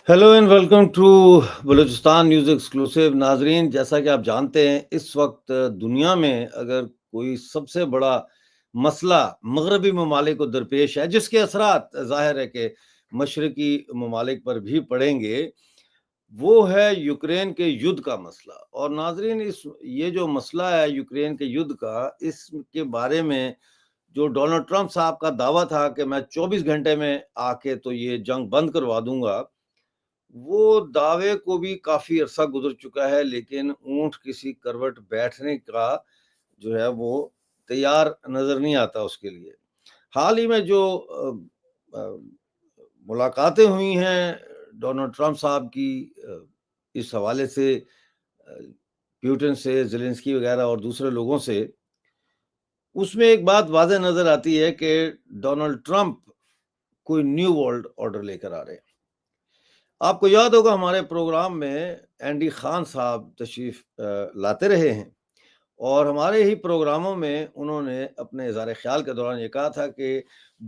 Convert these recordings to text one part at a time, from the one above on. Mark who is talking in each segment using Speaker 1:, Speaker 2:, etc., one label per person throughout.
Speaker 1: Hello and welcome to Balochistan news exclusive. नाजरीन, जैसा कि आप जानते हैं, इस वक्त दुनिया में अगर कोई सबसे बड़ा मसला मगरबी ममालिक को दरपेश है, जिसके असरात ज़ाहिर है कि मशरकी ममालिक पर भी पड़ेंगे, वो है यूक्रेन के युद्ध का मसला। और नाजरीन, ये जो मसला है यूक्रेन के युद्ध का, इसके बारे में जो डोनाल्ड ट्रंप साहब का दावा था कि मैं 24 घंटे में आके तो ये जंग बंद करवा दूंगा, वो दावे को भी काफ़ी अरसा गुज़र चुका है, लेकिन ऊँट किसी करवट बैठने का जो है वो तैयार नज़र नहीं आता उसके लिए। हाल ही में जो अ, मुलाकातें हुई हैं डोनाल्ड ट्रंप साहब की, इस हवाले से प्यूटिन से, ज़ेलेंस्की वग़ैरह और दूसरे लोगों से, उसमें एक बात वाज़ह नज़र आती है कि डोनाल्ड ट्रंप कोई न्यू वर्ल्ड ऑर्डर लेकर आ रहे हैं। आपको याद होगा हमारे प्रोग्राम में एंडी खान साहब तशरीफ़ लाते रहे हैं और हमारे ही प्रोग्रामों में उन्होंने अपने इज़हार ख़्याल के दौरान ये कहा था कि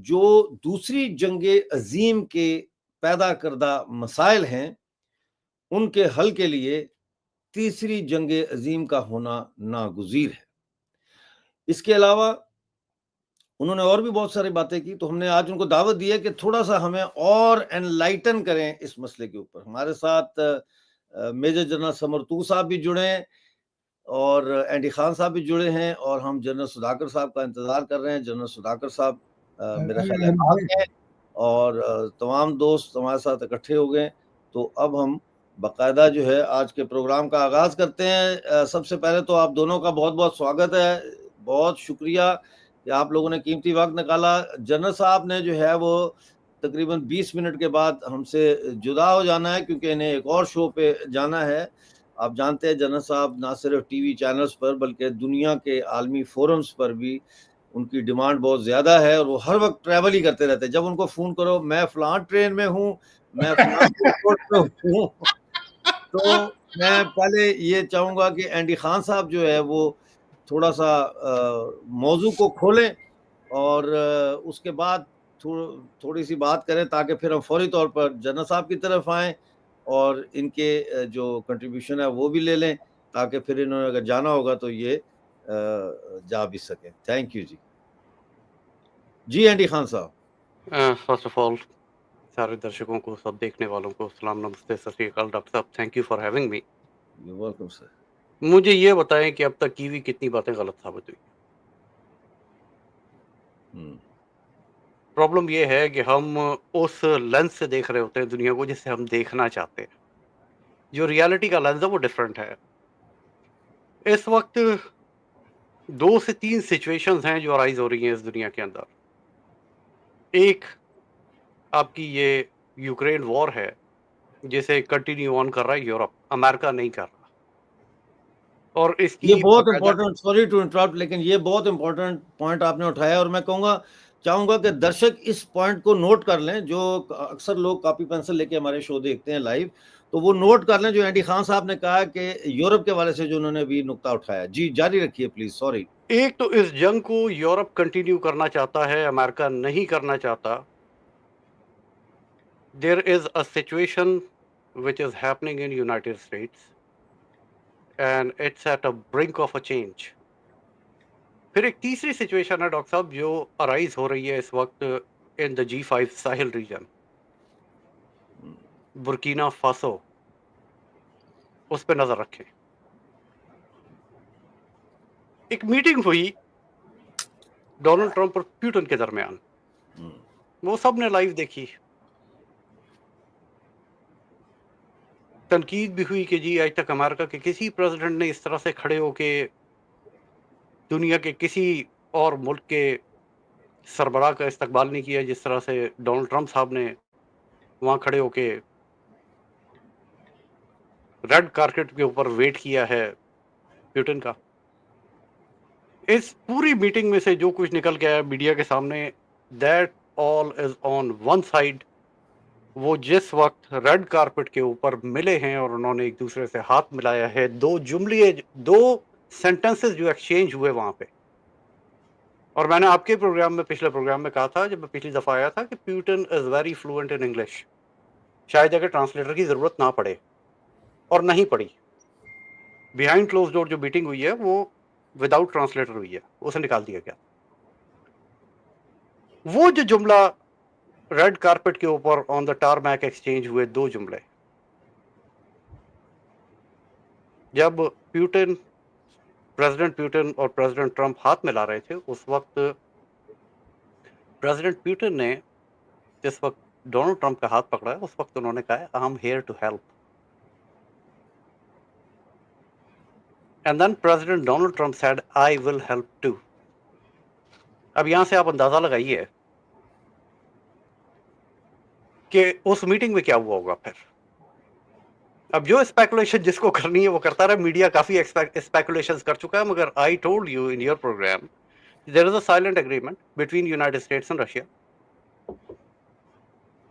Speaker 1: जो दूसरी जंग अज़ीम के पैदा करदा मसाइल हैं, उनके हल के लिए तीसरी जंग अज़ीम का होना नागुज़ीर है। इसके अलावा उन्होंने और भी बहुत सारी बातें की, तो हमने आज उनको दावत दी है कि थोड़ा-सा हमें और एनलाइटन करें इस मसले के ऊपर। हमारे साथ मेजर जनरल समरतू साहब भी जुड़े हैं और एंडी खान साहब भी जुड़े हैं और हम जनरल सुधाकर साहब का इंतज़ार कर रहे हैं। जनरल सुधाकर साहब मेरा ख़्याल है आ गए हैं और तमाम दोस्त हमारे साथ इकट्ठे हो गए। तो अब हम बाकायदा जो है आज के प्रोग्राम का आगाज़ करते हैं। सबसे पहले तो आप दोनों का बहुत-बहुत स्वागत है। बहुत शुक्रिया कि आप लोगों ने कीमती वक़्त निकाला। जनरल साहब ने जो है वो तकरीबन 20 मिनट के बाद हमसे जुदा हो जाना है, क्योंकि इन्हें एक और शो पे जाना है। आप जानते हैं जनरल साहब ना सिर्फ टीवी चैनल्स पर बल्कि दुनिया के आलमी फोरम्स पर भी उनकी डिमांड बहुत ज़्यादा है और वो हर वक़्त ट्रैवल ही करते रहते हैं। जब उनको फ़ोन करो, मैं फलाँ ट्रेन में हूँ, मैं फलाँ एयरपोर्ट पे हूँ। तो मैं पहले ये चाहूँगा कि एंडी खान साहब जो है वो थोड़ा-सा मौज़ू को खोलें और उसके बाद थोड़ी-सी बात करें, ताकि फिर हम फ़ौरी तौर पर जनरल साहब की तरफ आएँ और इनके जो कंट्रीब्यूशन है वो भी ले लें, ताकि फिर इन्होंने अगर जाना होगा तो ये जा भी सकें। Thank you ji. जी, एंडी खान साहब।
Speaker 2: फर्स्ट ऑफ ऑल सारे दर्शकों को, सब देखने वालों को सलाम, नमस्ते, सत श्री अकाल। डॉक्टर साहब, thank you for having me.
Speaker 1: You are welcome sir.
Speaker 2: मुझे ये बताएं कि अब तक की हुई कितनी बातें गलत साबित हुई।
Speaker 1: हुँ।
Speaker 2: प्रॉब्लम ये है कि हम उस लेंस से देख रहे होते हैं दुनिया को जिससे हम देखना चाहते हैं। जो रियलिटी का लेंस है वो डिफरेंट है। इस वक्त 2 से 3 सिचुएशंस हैं जो अराइज़ हो रही हैं इस दुनिया के अंदर। एक आपकी ये यूक्रेन वॉर है, जिसे कंटिन्यू ऑन कर रहा है यूरोप, अमेरिका नहीं कर रहा। और
Speaker 1: ये
Speaker 2: इसकी
Speaker 1: बहुत
Speaker 2: बाकायदा
Speaker 1: इम्पोर्टेंट, सॉरी टू इंटरप्ट, लेकिन ये बहुत इम्पोर्टेंट पॉइंट आपने उठाया और मैं चाहूँगा कि दर्शक इस पॉइंट को नोट कर लें। जो अक्सर लोग कॉपी पेंसिल लेके हमारे शो देखते हैं लाइव, तो वो नोट कर लें जो एंडी खान साहब ने कहा कि यूरोप के हवाले से जो उन्होंने अभी नुक्ता उठाया। जी, जारी रखिए प्लीज़, सॉरी।
Speaker 2: एक तो इस जंग को यूरोप कंटिन्यू करना चाहता है, अमेरिका नहीं करना चाहता। There is a situation which is happening in United States and it's at a brink of a change. फिर एक तीसरी सिचुएशन है डॉक्टर साहब जो अराइज हो रही है इस वक्त in the G5 Sahil reason, Burkina Faso. उस पर नजर रखें। एक मीटिंग हुई डोनाल्ड ट्रंप और पुतिन के दरमियान,
Speaker 1: हुँ।
Speaker 2: वो सब ने लाइव देखी। तनकीद भी हुई कि जी आज तक अमेरिका के किसी प्रेसिडेंट ने इस तरह से खड़े होके दुनिया के किसी और मुल्क के सरबराह का इस्तकबाल नहीं किया जिस तरह से डोनाल्ड ट्रंप साहब ने वहाँ खड़े होके रेड कारपेट के ऊपर वेट किया है पुतिन का। इस पूरी मीटिंग में से जो कुछ निकल के आया मीडिया के सामने, that all is on one side. वो जिस वक्त रेड कारपेट के ऊपर मिले हैं और उन्होंने एक दूसरे से हाथ मिलाया है, दो सेंटेंसेस जो एक्सचेंज हुए वहां पे। और मैंने आपके प्रोग्राम में, पिछले प्रोग्राम में कहा था, जब मैं पिछली दफा आया था, कि Putin is very fluent in English. शायद अगर ट्रांसलेटर की ज़रूरत ना पड़े, और नहीं पड़ी। बिहाइंड क्लोज डोर जो मीटिंग हुई है वो विदाउट ट्रांसलेटर हुई है, उसे निकाल दिया गया। वो जो जुमला रेड कारपेट के ऊपर ऑन द टारमैक एक्सचेंज हुए 2 जुमले, जब प्रेसिडेंट पुतिन और प्रेसिडेंट ट्रंप हाथ मिला रहे थे, उस वक्त प्रेसिडेंट पुतिन ने जिस वक्त डोनाल्ड ट्रंप का हाथ पकड़ा है, उस वक्त उन्होंने कहा I am here to help, and then president Donald Trump said I will help too. अब यहां से आप अंदाजा लगाइए कि उस मीटिंग में क्या हुआ होगा फिर। अब जो स्पेकुलेशन जिसको करनी है वो करता रहा, मीडिया काफी स्पेकुलेशंस कर चुका है, मगर I told you in your programme there is a silent agreement between United States and Russia,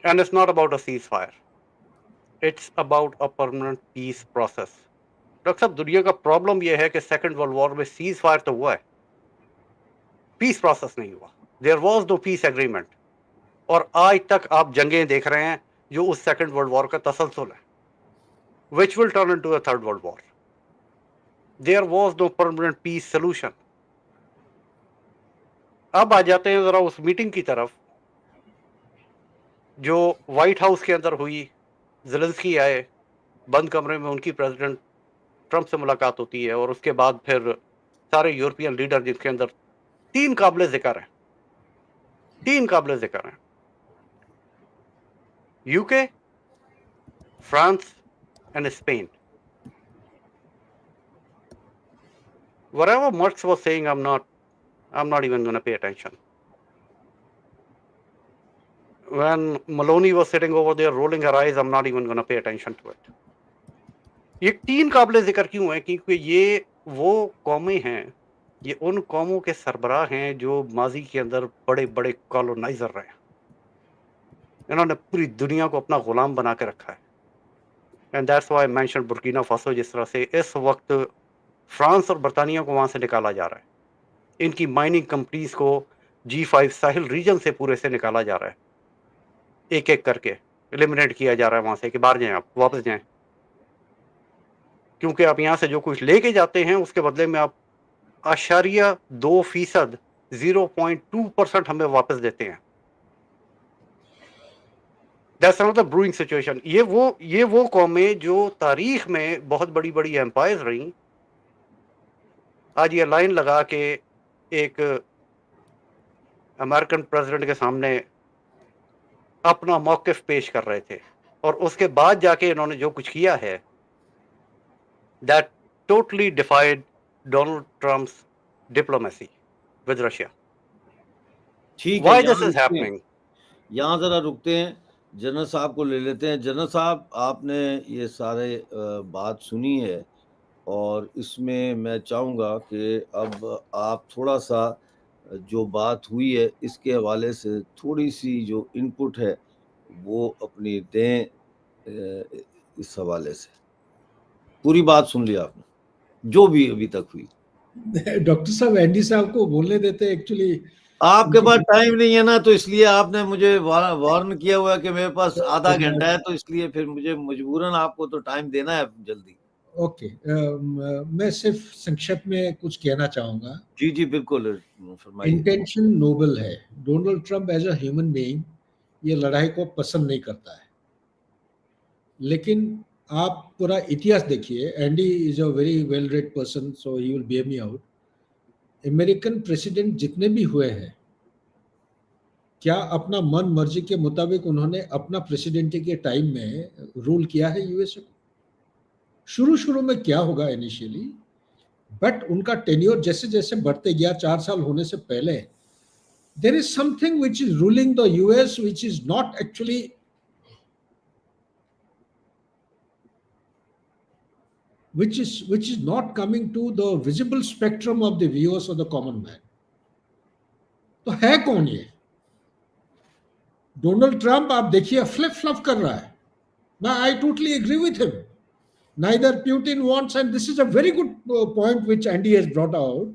Speaker 2: and it's not about a cease fire, it's about a permanent peace process. Doctor साहब, दुनिया का problem यह है कि second world war में cease fire तो हुआ है, पीस प्रोसेस नहीं हुआ। There was no peace agreement, और आज तक आप जंगें देख रहे हैं जो उस सेकेंड वर्ल्ड वॉर का तसलसल है, which will turn into a third world war. There was no permanent peace solution. अब आ जाते हैं जरा उस मीटिंग की तरफ जो व्हाइट हाउस के अंदर हुई। ज़ेलेंस्की आए, बंद कमरे में उनकी प्रेसिडेंट ट्रंप से मुलाकात होती है, और उसके बाद फिर सारे यूरोपियन लीडर, जिनके अंदर 3 काबिले जिक्र हैं, 3 काबिले जिक्र हैं, UK, France and Spain. Whatever Marx was saying, I'm not even going to pay attention. When Maloney was sitting over there rolling her eyes, I'm not even going to pay attention to it. ये 3 काबिले जिक्र क्यों है? क्योंकि ये वो कौमें हैं, ये उन कौमों के सरबराह हैं जो माजी के अंदर बड़े बड़े कॉलोनाइजर रहे हैं। इन्होंने पूरी दुनिया को अपना गुलाम बना के रखा है। And that's why I mention Burkina Faso, जिस तरह से इस वक्त फ्रांस और बरतानिया को वहाँ से निकाला जा रहा है, इनकी माइनिंग कंपनीज को G5 साहिल रीजन से पूरे से निकाला जा रहा है, एक एक करके एलिमिनेट किया जा रहा है वहाँ से कि बाहर जाएं, आप वापस जाएं, क्योंकि आप यहाँ से जो कुछ लेके जाते हैं उसके बदले में आप 0.2%, 0.2% हमें वापस देते हैं। That's another brewing situation. ये वो कौमें जो तारीख में बहुत बड़ी बड़ी एम्पायर्स रही, आज ये लाइन लगा के एक अमेरिकन प्रेसिडेंट के सामने अपना मौक़िफ़ पेश कर रहे थे, और उसके बाद जाके इन्होंने जो कुछ किया है, that totally defied Donald Trump's diplomacy with Russia.
Speaker 1: ठीक
Speaker 2: Why
Speaker 1: है,
Speaker 2: this is happening?
Speaker 1: यहाँ जरा रुकते हैं, जनरल साहब को ले लेते हैं। जनरल साहब, आपने ये सारे बात सुनी है, और इसमें मैं चाहूँगा कि अब आप थोड़ा-सा जो बात हुई है इसके हवाले से थोड़ी-सी जो इनपुट है वो अपनी दें इस हवाले से। पूरी बात सुन ली आपने, जो भी अभी तक हुई।
Speaker 3: डॉक्टर साहब, एंडी साहब को बोलने देते एक्चुअली।
Speaker 1: आपके पास टाइम नहीं है ना, तो इसलिए आपने मुझे वार्न किया हुआ है कि मेरे पास आधा घंटा है, तो इसलिए फिर मुझे मजबूरन आपको तो टाइम देना है जल्दी।
Speaker 3: ओके, मैं सिर्फ संक्षेप में कुछ कहना चाहूंगा।
Speaker 1: जी जी बिल्कुल, फरमाइए।
Speaker 3: इंटेंशन नोबल है। Donald Trump as a human being ये लड़ाई को पसंद नहीं करता है, लेकिन आप पूरा इतिहास देखिए। Andy is a very well read person, so he will bear me out. American president जितने भी हुए हैं, क्या अपना मन मर्जी के मुताबिक उन्होंने अपना प्रेसिडेंटी के टाइम में रूल किया है यूएसए को? शुरू में क्या होगा इनिशियली, बट उनका टेन्योर जैसे जैसे बढ़ते गया, 4 साल होने से पहले, there is something which is ruling the US which is not actually which is not coming to the visible spectrum of the viewers of the common man. तो है कौन ये? डोनाल्ड ट्रंप आप देखिए फ्लिप फ्लॉप कर रहा है। मैं I totally agree with him. Neither Putin wants, and this is a very good point which Andy has brought out,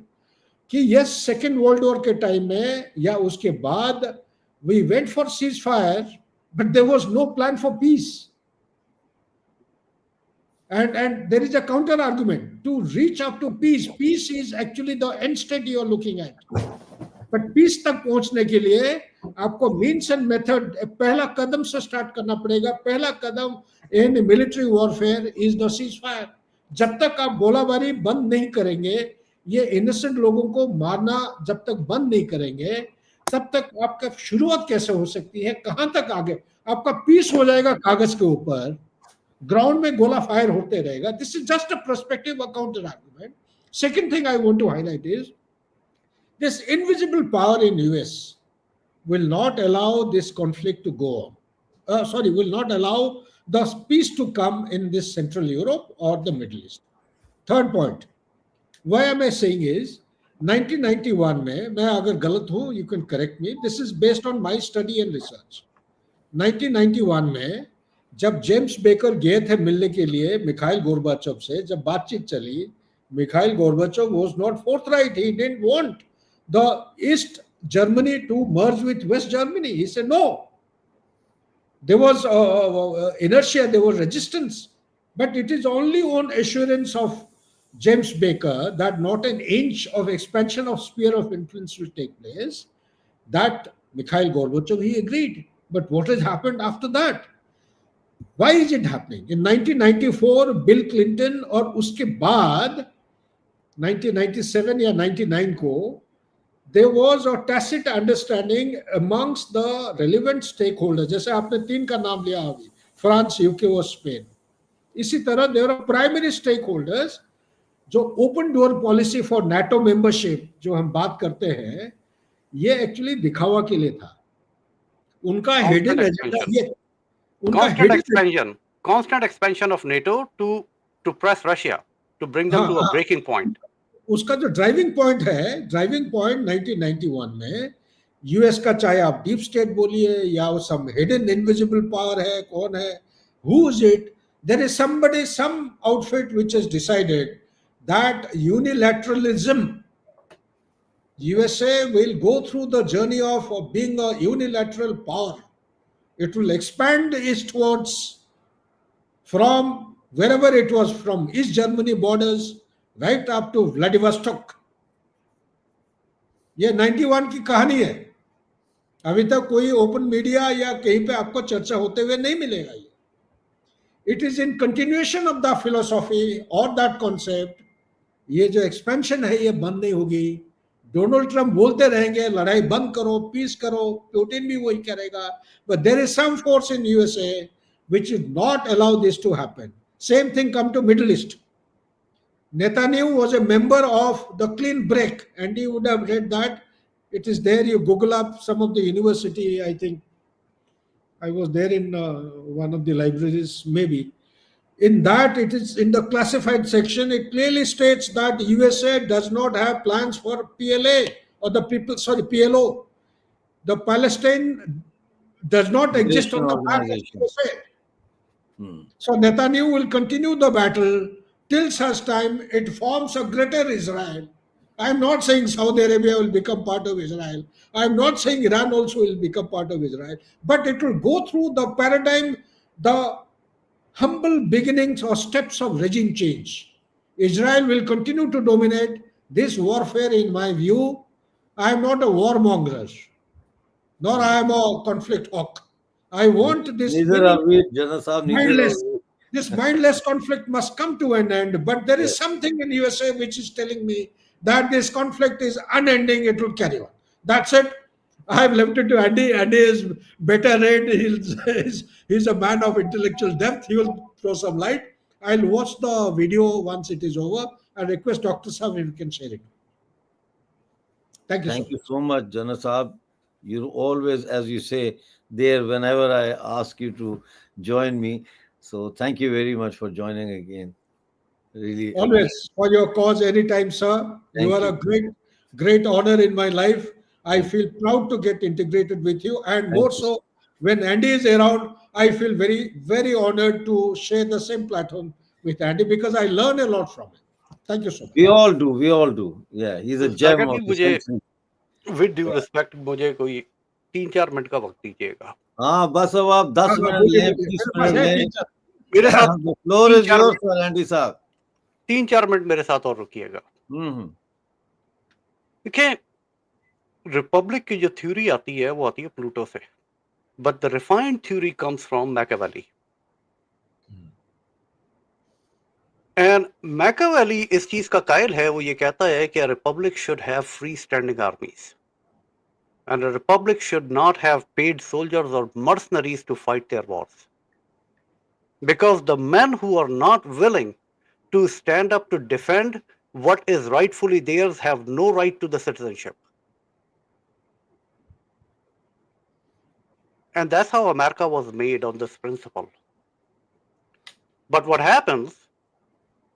Speaker 3: कि yes, सेकेंड वर्ल्ड वॉर के टाइम में या उसके बाद we went for ceasefire, but there was no plan for peace. And there is a counter argument to reach up to peace. Peace is actually the end state you are looking at. But peace तक पहुंचने के लिए आपको means and method पहला कदम से start करना पड़ेगा. पहला कदम in military warfare is the ceasefire. जब तक आप गोलाबारी बंद नहीं करेंगे, ये इनोसेंट लोगों को मारना जब तक बंद नहीं करेंगे, तब तक आपका शुरुआत कैसे हो सकती है, कहां तक आगे आपका पीस हो जाएगा कागज के ऊपर, ग्राउंड में गोला फायर होते रहेगा. This is just a perspective, a counter argument. Second thing I want to highlight is this invisible power in US will not allow this conflict to go on. Will not allow the peace to come in this Central Europe or the Middle East. Third point, why am I saying is 1991 में, मैं अगर गलत हूँ, you can correct me, this is based on my study and research. 1991 में जब James baker गए थे मिलने के लिए मिखाइल गोर्बाचोव से, जब बातचीत चली, Mikhail Gorbachev was not forthright. He didn't want the East Germany to merge with West Germany. He said no. There was inertia, there was resistance, but it is only on assurance of James Baker that not an inch of expansion of sphere of influence will take place, that Mikhail Gorbachev, he agreed. But what has happened after that? Why is it happening? In 1994, Bill Clinton और उसके बाद 1997 या 99 को there was a tacit understanding amongst the relevant stakeholders. जैसे आपने तीन का नाम लिया अभी, फ्रांस, यूके और स्पेन. इसी तरह there are primary stakeholders जो open door policy for NATO membership जो हम बात करते हैं, ये एक्चुअली दिखावा के लिए था. उनका हिडन एजेंडा ये, उनका
Speaker 2: constant expansion of NATO to press Russia, to bring them to a breaking point.
Speaker 3: उसका जो ड्राइविंग पॉइंट है, ड्राइविंग पॉइंट 1991 में यूएस का, चाहे आप डीप स्टेट बोलिए या सम हिडन इनविजिबल पावर है, कौन है, who is it, there is somebody, some outfit which has decided that unilateralism, USA will go through the journey of being a unilateral power. It will expand eastwards from wherever it was, from East Germany borders right up to Vladivostok. ये 91 की कहानी है. अभी तक कोई open media या कहीं पे आपको चर्चा होते हुए नहीं मिलेगा. ये it is in continuation of the philosophy or that concept. ये जो एक्सपेंशन है ये बंद नहीं होगी. डोनाल्ड ट्रंप बोलते रहेंगे लड़ाई बंद करो, पीस करो, पुतिन भी वही करेगा, but there is some force in USA which will not allow this to happen. Same thing come to Middle East. Netanyahu was a member of the Clean Break, and you would have read that. It is there. You Google up some of the university. I think I was there in one of the libraries, maybe. In that, it is in the classified section, it clearly states that USA does not have plans for PLA or the PLO. The Palestine does not exist on the map of USA. So Netanyahu will continue the battle till such time it forms a greater Israel. I am not saying Saudi Arabia will become part of Israel. I am not saying Iran also will become part of Israel. But it will go through the paradigm, the humble beginnings or steps of regime change. Israel will continue to dominate this warfare, in my view. I am not a warmonger, nor I am a conflict hawk. I want this mindless conflict must come to an end. But there is something in USA which is telling me that this conflict is unending. It will carry on. That's it. I have left it to Andy. Andy is better read. He's a man of intellectual depth. He will throw some light. I'll watch the video once it is over and request Dr. Saab if you can share it. Thank you.
Speaker 1: Thank you so much, Jana Saab. You're always, as you say, there whenever I ask you to join me. So thank you very much for joining again. Really.
Speaker 3: Always for your cause anytime, sir. You are a great honor in my life. I feel proud to get integrated with you, and more so when Andy is around, I feel very, very honored to share the same platform with Andy because I learn a lot from him. Thank you so much.
Speaker 1: We all do. Yeah, he's a gem of
Speaker 2: with due respect, मुझे कोई 3-4 minute का वक्त दीजिएगा.
Speaker 1: हाँ, बस अब आप 10 minute लें, 20 मिनट लें.
Speaker 2: मेरे साथ
Speaker 1: The floor
Speaker 2: तीन
Speaker 1: is
Speaker 2: चार
Speaker 1: yours, sir, Andy साहब.
Speaker 2: 3-4 मिनट मेरे साथ और रुकिएगा।
Speaker 1: हम्म
Speaker 2: देखिए, रिपब्लिक की जो थ्योरी आती है वो आती है प्लूटो से, but the refined theory comes from Machiavelli. And Machiavelli इस चीज का कायल है, वो ये कहता है कि Republic should have free standing आर्मीज and a republic should not have paid soldiers or mercenaries to fight their wars, because the men who are not willing to stand up to defend what is rightfully theirs have no right to the citizenship. And that's how America was made, on this principle. But what happens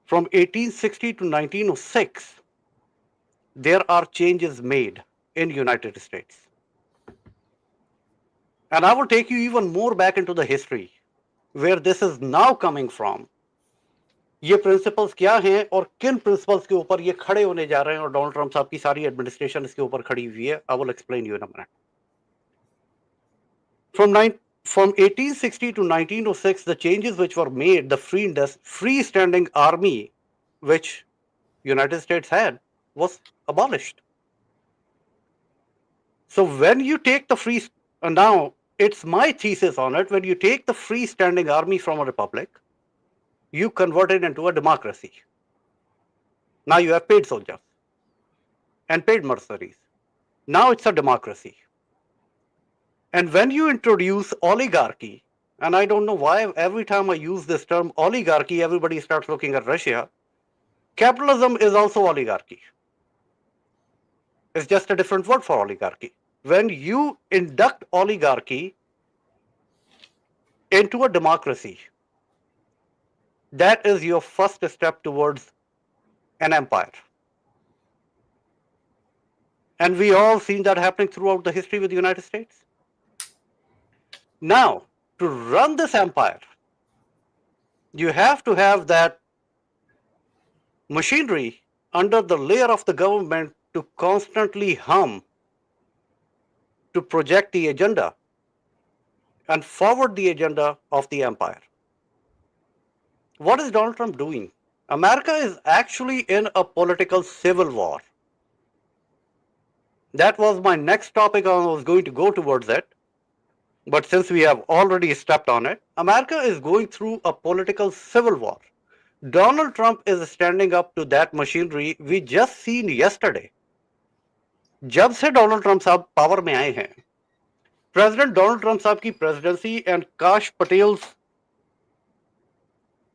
Speaker 2: from 1860 to 1906, there are changes made in United States. And I will take you even more back into the history where this is now coming from. ये principles क्या हैं और किन principles के ऊपर ये खड़े होने जा रहे हैं, और डोनाल्ड ट्रंप साहब की सारी एडमिनिस्ट्रेशन इसके ऊपर खड़ी हुई है। I will explain you in a minute. From 1860 to 1906, the changes which were made, the freestanding army which United States had was abolished. So when you take the now it's my thesis on it, when you take the freestanding army from a republic, you convert it into a democracy. Now you have paid soldiers and paid mercenaries. Now it's a democracy. And when you introduce oligarchy, and I don't know why every time I use this term oligarchy, everybody starts looking at Russia. Capitalism is also oligarchy. It's just a different word for oligarchy. When you induct oligarchy into a democracy, that is your first step towards an empire. And we all seen that happening throughout the history with the United States. Now, to run this empire, you have to have that machinery under the layer of the government to constantly hum, to project the agenda and forward the agenda of the empire. What is Donald Trump doing? America is actually in a political civil war. That was my next topic. I was going to go towards it. But since we have already stepped on it, America is going through a political civil war. Donald Trump is standing up to that machinery. We just seen yesterday. जब से Donald Trump साहब power में आए हैं, president Donald Trump साहब की presidency and काश Patels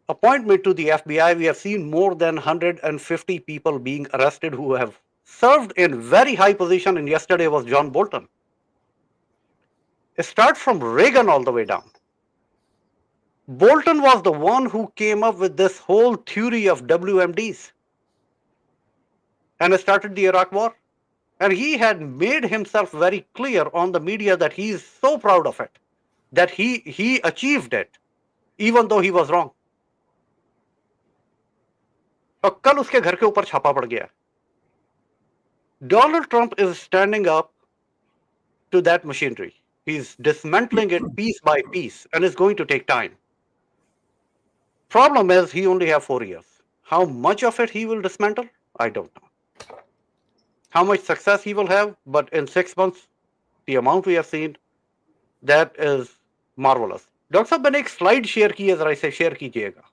Speaker 2: appointment to the FBI, we have seen more than 150 people being arrested who have served in very high position, and yesterday was John Bolton. Start from Reagan all the way down. Bolton was the one who came up with this whole theory of WMDs and started the Iraq War. And he had made himself very clear on the media that he is so proud of it, that he achieved it, even though he was wrong. और कल उसके घर के ऊपर छापा पड़ गया. Donald Trump is standing up to that machinery. He's dismantling it piece by piece, and it's going to take time. Problem is, he only has 4 years. How much of it he will dismantle? I don't know. How much success he will have, but in 6 months, the amount we have seen, that is marvelous. Doctor साहब, मैंने एक slide share की है, जरा इसे share कीजिएगा.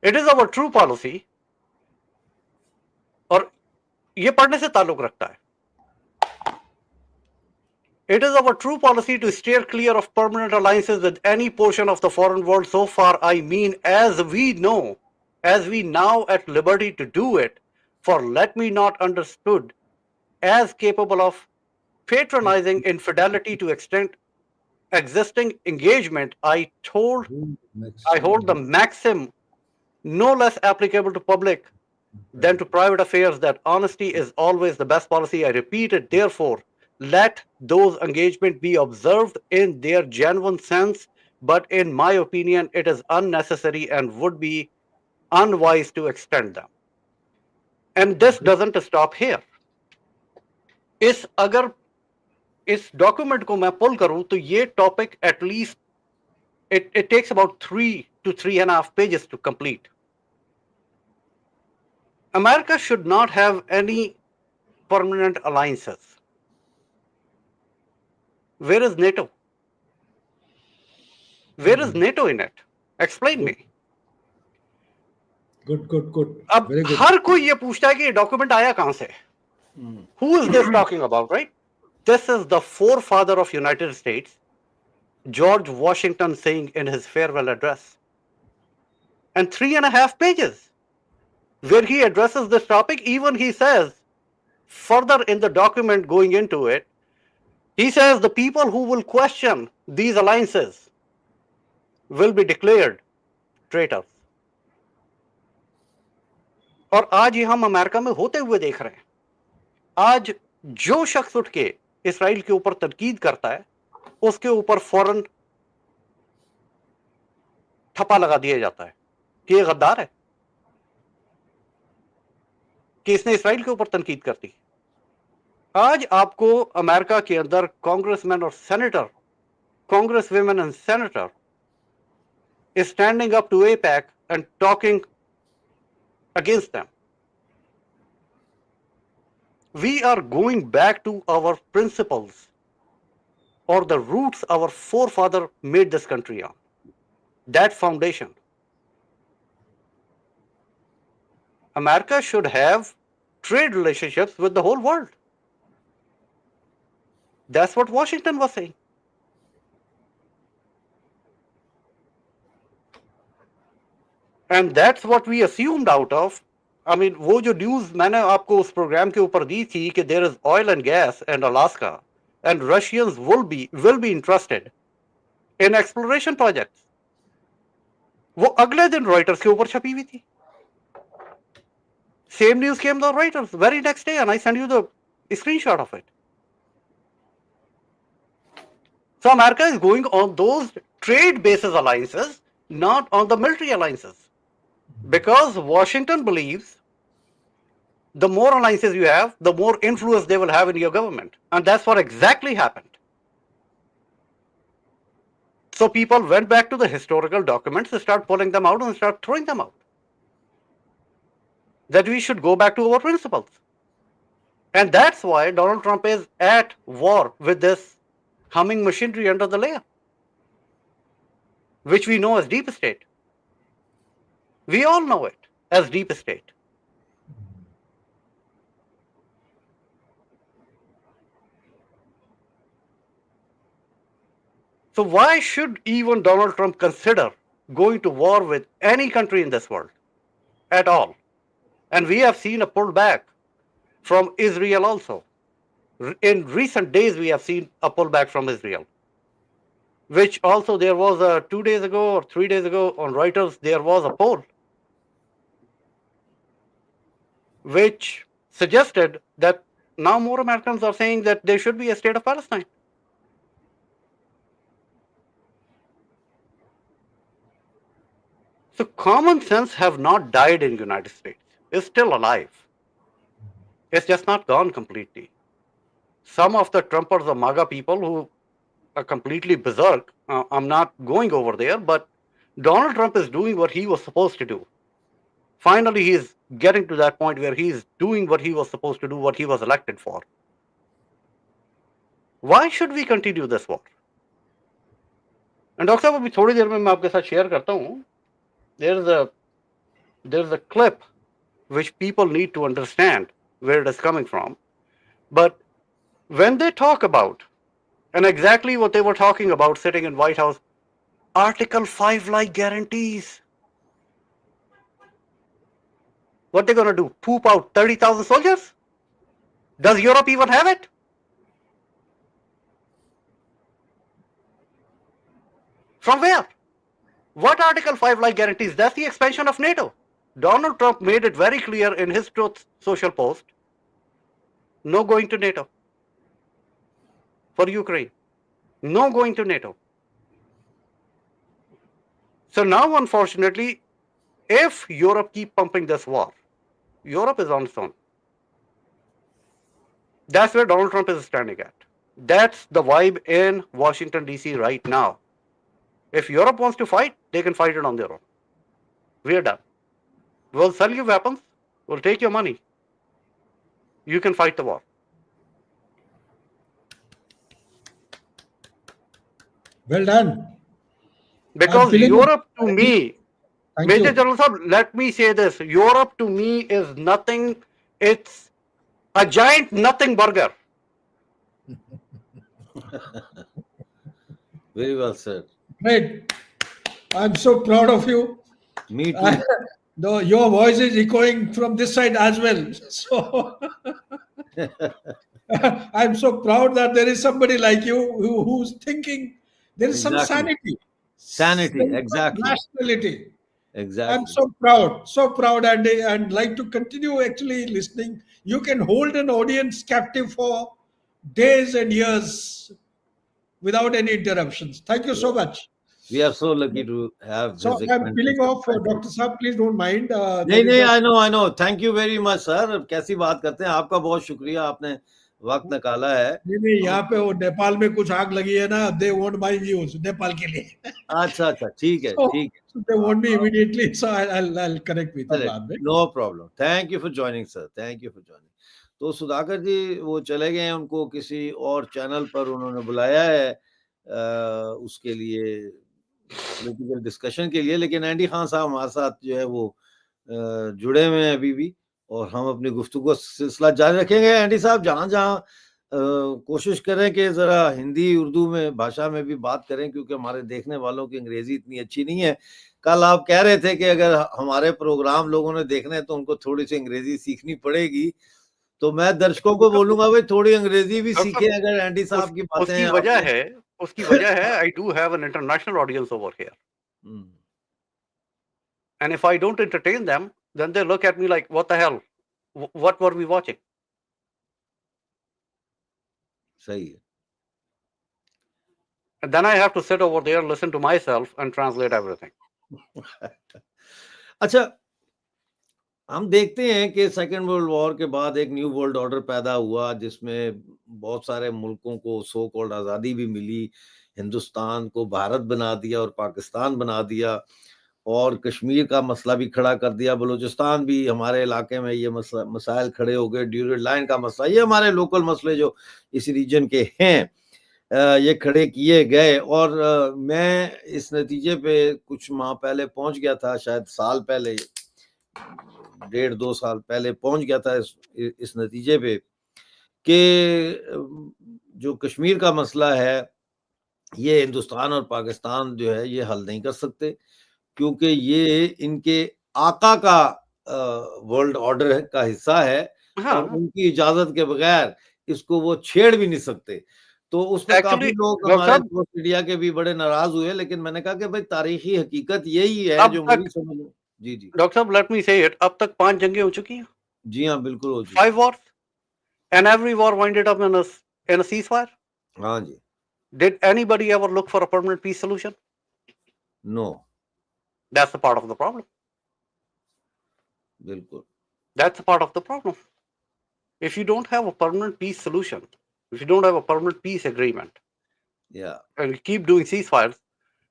Speaker 2: It is our true policy, और ये पढ़ने से ताल्लुक रखता है. It is our true policy to steer clear of permanent alliances with any portion of the foreign world. So far, I mean, as we know, as we now at liberty to do it, for let me not understood as capable of patronizing infidelity to extent existing engagement. I hold the maxim no less applicable to public than to private affairs, that honesty is always the best policy. I repeat it, therefore, let those engagements be observed in their genuine sense, but in my opinion, it is unnecessary and would be unwise to extend them. And this doesn't stop here. अगर इस document को मैं पुल करूं तो ये topic at least it takes about 3 to 3.5 pages to complete. America should not have any permanent alliances. Where is NATO? Where is NATO in it? Explain me.
Speaker 3: Good.
Speaker 2: अब
Speaker 3: Very good.
Speaker 2: हर कोई ये पूछता है कि ये डॉक्यूमेंट आया कहां से? Who is this talking about, right? This is the forefather of United States, George Washington, saying in his farewell address. And 3.5 pages where he addresses this topic. Even he says further in the document going into it, he says the people who will question these alliances will be declared traitors. और आज ये हम America में होते हुए देख रहे हैं. आज जो शख्स उठ के इसराइल के ऊपर तनकीद करता है उसके ऊपर फौरन ठप्पा लगा दिया जाता है कि ये गद्दार है, कि इसने इसराइल के ऊपर तनकीद कर दी. आज आपको अमेरिका के अंदर कांग्रेसमैन और senator, Congress women and senator is standing up to AIPAC and talking against them. We are going back to our principles or the roots our forefather made this country on. That foundation. America should have trade relationships with the whole world. That's what Washington was saying. And that's what we assumed out of. I mean, वो जो news मैंने आपको उस programme के ऊपर दी थी कि there is oil and gas in Alaska and Russians will be interested in exploration projects. वो अगले दिन रॉयटर्स के ऊपर छपी हुई थी. Same news came on Reuters very next day, and I sent you the screenshot of it. So America is going on those trade basis alliances, not on the military alliances. Because Washington believes the more alliances you have, the more influence they will have in your government. And that's what exactly happened. So people went back to the historical documents and start pulling them out and start throwing them out. That we should go back to our principles. And that's why Donald Trump is at war with this humming machinery under the layer, which we know as deep state. We all know it as deep state. So why should even Donald Trump consider going to war with any country in this world at all? And we have seen a pullback from Israel also. In recent days, we have seen a pullback from Israel, which also there was 2 days ago or 3 days ago on Reuters, there was a poll which suggested that now more Americans are saying that there should be a state of Palestine. So common sense have not died in the United States. It's still alive. It's just not gone completely. Some of the Trumpers or MAGA people who are completely berserk, I'm not going over there, but Donald Trump is doing what he was supposed to do. Finally, he is getting to that point where he is doing what he was supposed to do, what he was elected for. Why should we continue this war? And doctor साहब अभी थोड़ी देर में मैं आपके साथ share करता हूँ. There's a clip which people need to understand where it is coming from. But when they talk about, and exactly what they were talking about sitting in White House, Article 5 like guarantees. What they're going to do? Poop out 30,000 soldiers? Does Europe even have it? From where? What Article 5 like guarantees? That's the expansion of NATO. Donald Trump made it very clear in his Truth Social post, no going to NATO for Ukraine. No going to NATO. So now, unfortunately, if Europe keep pumping this war, Europe is on its own. That's where Donald Trump is standing at. That's the vibe in Washington, D.C. right now. If Europe wants to fight, they can fight it on their own. We are done. We'll sell you weapons. We'll take your money. You can fight the war.
Speaker 3: Well done.
Speaker 2: Because
Speaker 3: feeling-
Speaker 2: Europe to me,
Speaker 3: Thank
Speaker 2: Major
Speaker 3: you.
Speaker 2: General Sahab, let me say this. Europe to me is nothing. It's a giant nothing burger.
Speaker 1: Very well said.
Speaker 3: Great. I'm so proud of you.
Speaker 1: Me too.
Speaker 3: No, your voice is echoing from this side as well. So I'm so proud that there is somebody like you who's thinking there is some
Speaker 1: Exactly.
Speaker 3: sanity.
Speaker 1: Sanity,
Speaker 3: There is some
Speaker 1: exactly.
Speaker 3: rationality. I'm
Speaker 1: Exactly.
Speaker 3: so proud, and like to continue actually listening. You can hold an audience captive for days and years without any interruptions. Thank you so much.
Speaker 1: We are so lucky to have
Speaker 3: So
Speaker 1: his
Speaker 3: I'm
Speaker 1: acquaintance
Speaker 3: peeling
Speaker 1: and
Speaker 3: off,
Speaker 1: friendship.
Speaker 3: Dr. Saab, please don't mind.
Speaker 1: नहीं
Speaker 3: there is
Speaker 1: नहीं,
Speaker 3: a-
Speaker 1: I know thank you very much sir. कैसी बात करते हैं, आपका बहुत शुक्रिया, आपने वक्त निकाला है.
Speaker 3: नहीं, यहाँ पे वो नेपाल में कुछ आग लगी है ना, they want my views Nepal के लिए.
Speaker 1: अच्छा, ठीक है,
Speaker 3: So,
Speaker 1: ठीक है.
Speaker 3: so they want me immediately, so I'll connect with you बाद में.
Speaker 1: No problem. Thank you for joining sir, thank you for joining. तो सुधाकर जी वो चले गए हैं, उनको किसी और चैनल पर उन्होंने बुलाया है उसके लिए, पॉलिटिकल डिस्कशन के लिए. लेकिन एंडी खान साहब हमारे साथ जो है वो जुड़े हुए हैं अभी भी, और हम अपनी गुफ्तगू का सिलसिला जारी रखेंगे. एंडी साहब जहाँ जहाँ कोशिश करें कि ज़रा हिंदी उर्दू में भाषा में भी बात करें, क्योंकि हमारे देखने वालों की अंग्रेजी इतनी अच्छी नहीं है. कल आप कह रहे थे कि अगर हमारे प्रोग्राम लोगों ने देखने हैं तो उनको थोड़ी सी अंग्रेजी सीखनी पड़ेगी. तो मैं दर्शकों को बोलूंगा भाई थोड़ी अंग्रेजी भी सीखें अगर एंडी साहब की बातें
Speaker 2: उसकी वजह है I do have an international audience over here. And if I don't entertain them, then they look at me like, what the hell? What were we watching?
Speaker 1: सही है.
Speaker 2: And then I have to sit over there, listen to myself and translate everything.
Speaker 1: अच्छा, हम देखते हैं कि second world war के बाद एक न्यू वर्ल्ड ऑर्डर पैदा हुआ, जिसमें बहुत सारे मुल्कों को सो कॉल्ड आज़ादी भी मिली. हिंदुस्तान को भारत बना दिया और पाकिस्तान बना दिया, और कश्मीर का मसला भी खड़ा कर दिया. बलूचिस्तान भी हमारे इलाके में ये मसाइल खड़े हो गए. ड्यूरेड लाइन का मसला, ये हमारे लोकल मसले जो इस रीजन के हैं ये खड़े किए गए. और मैं इस नतीजे पे कुछ माह पहले पहुंच गया था, शायद साल पहले, 1.5-2 साल पहले पहुंच गया था इस नतीजे पे कि जो कश्मीर का मसला है ये हिंदुस्तान और पाकिस्तान जो है ये हल नहीं कर सकते, क्योंकि ये इनके आका का वर्ल्ड ऑर्डर का हिस्सा है.
Speaker 2: हाँ.
Speaker 1: और उनकी इजाजत के बगैर इसको वो छेड़ भी नहीं सकते. तो उसमें काफी लोग हमारे मीडिया के भी बड़े नाराज हुए. लेकिन मैंने कहा कि भाई तारीखी हकीकत यही है जो मेरी समझ में. जी जी
Speaker 2: डॉक्टर साहब, लेट मी से इट, अब तक 5 जंगें हो चुकी हैं.
Speaker 1: जी हाँ, बिल्कुल हो चुकी.
Speaker 2: 5 wars and every war winded up in a ceasefire.
Speaker 1: हाँ जी.
Speaker 2: Did anybody ever look for a permanent peace solution?
Speaker 1: No.
Speaker 2: That's the part of the problem.
Speaker 1: बिल्कुल.
Speaker 2: That's a part of the problem. If you don't have a permanent peace solution, if you don't have a permanent peace agreement,
Speaker 1: yeah,
Speaker 2: and you keep doing ceasefires,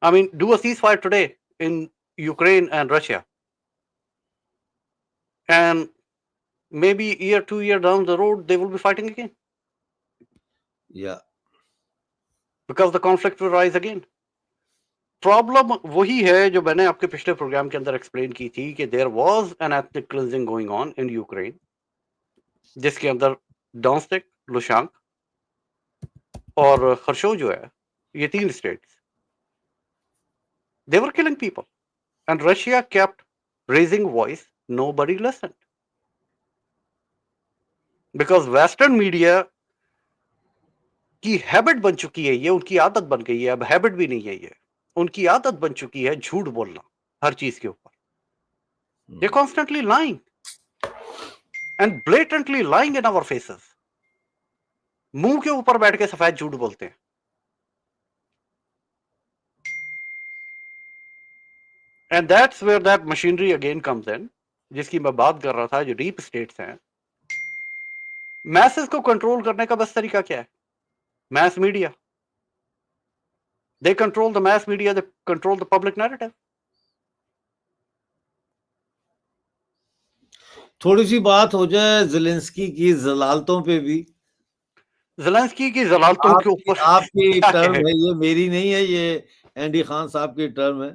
Speaker 2: I mean, do a ceasefire today in Ukraine and Russia, and maybe a year, 2 years down the road, they will be fighting again.
Speaker 1: Yeah.
Speaker 2: Because the conflict will rise again. Problem वही है जो मैंने आपके पिछले programme के अंदर explain की थी कि there was an ethnic cleansing going on in Ukraine, जिसके अंदर डोनेट्स्क, लुहांस्क और खर्शोव जो है, ये 3 states, they were killing people and Russia kept raising voice, nobody listened because western media की हैबिट बन चुकी है, ये उनकी आदत बन गई है. अब हैबिट भी नहीं है, ये उनकी आदत बन चुकी है झूठ बोलना हर चीज के ऊपर. They're constantly lying and blatantly lying in our faces. मुंह के ऊपर बैठ के सफेद झूठ बोलते हैं. And that's where that machinery again comes in, जिसकी मैं बात कर रहा था, जो डीप स्टेट्स हैं. मैसेज को कंट्रोल करने का बस तरीका क्या है? Mess media. They control the mass media, they control the public narrative.
Speaker 1: थोड़ी सी बात हो जाए ज़ेलेंस्की की ज़लालतों पे भी।
Speaker 2: ज़ेलेंस्की की ज़लालतों के
Speaker 1: आपकी
Speaker 2: ऊपर
Speaker 1: आपकी
Speaker 2: क्या
Speaker 1: टर्म
Speaker 2: कहें?
Speaker 1: है ये, मेरी नहीं है, ये एंडी खान साहब की टर्म है।